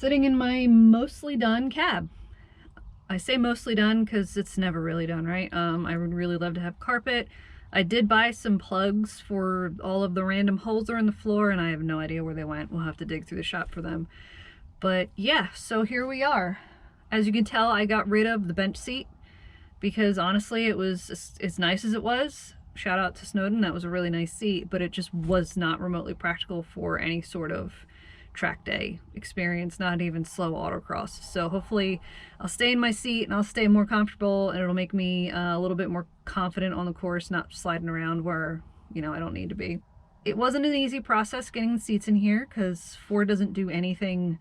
sitting in my mostly done cab. I say mostly done because it's never really done, right? I would really love to have carpet. I did buy some plugs for all of the random holes that are in the floor, and I have no idea where they went. We'll have to dig through the shop for them. But yeah, so here we are. As you can tell, I got rid of the bench seat because honestly, it was as nice as it was. Shout out to Snowden, that was a really nice seat, but it just was not remotely practical for any sort of track day experience, not even slow autocross. So hopefully I'll stay in my seat and I'll stay more comfortable, and it'll make me a little bit more confident on the course, not sliding around where, you know, I don't need to be. It wasn't an easy process getting the seats in here because Ford doesn't do anything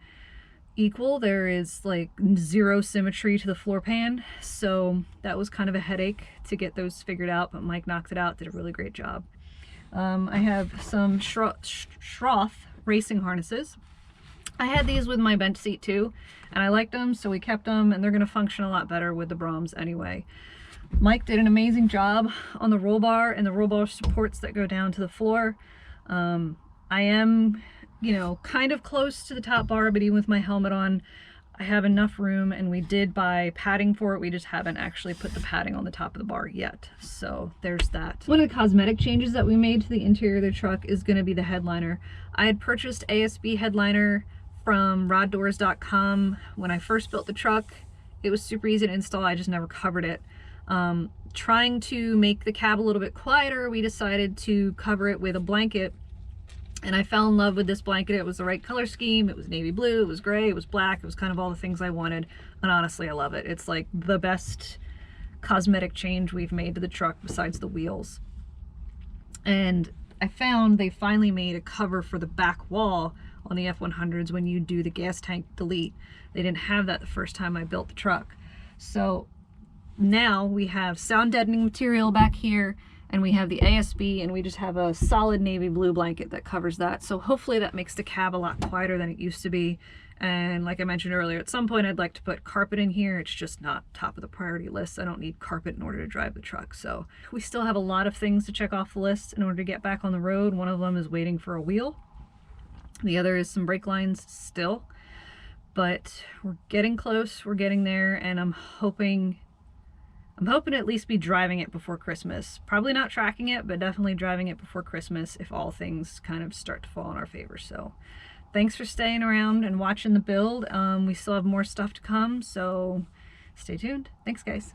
equal. There is like zero symmetry to the floor pan, so that was kind of a headache to get those figured out, but Mike knocked it out, did a really great job. I have some Schroth racing harnesses. I had these with my bench seat too, and I liked them, so we kept them, and they're going to function a lot better with the Braums anyway. Mike did an amazing job on the roll bar and the roll bar supports that go down to the floor. I am, you know, kind of close to the top bar, but even with my helmet on, I have enough room, and we did buy padding for it. We just haven't actually put the padding on the top of the bar yet. So there's that. One of the cosmetic changes that we made to the interior of the truck is going to be the headliner. I had purchased ASB headliner from roddoors.com when I first built the truck. It was super easy to install. I just never covered it. Trying to make the cab a little bit quieter, we decided to cover it with a blanket. And I fell in love with this blanket. It was the right color scheme. It was navy blue, it was gray, it was black. It was kind of all the things I wanted. And honestly, I love it. It's like the best cosmetic change we've made to the truck besides the wheels. And I found they finally made a cover for the back wall on the F100s when you do the gas tank delete. They didn't have that the first time I built the truck. So now we have sound deadening material back here, and we have the ASB, and we just have a solid navy blue blanket that covers that. So hopefully that makes the cab a lot quieter than it used to be. And like I mentioned earlier, at some point I'd like to put carpet in here. It's just not top of the priority list. I don't need carpet in order to drive the truck. So we still have a lot of things to check off the list in order to get back on the road. One of them is waiting for a wheel. The other is some brake lines still. But we're getting close, we're getting there, and I'm hoping to at least be driving it before Christmas. Probably not tracking it, but definitely driving it before Christmas if all things kind of start to fall in our favor. So thanks for staying around and watching the build. We still have more stuff to come, so stay tuned. Thanks, guys.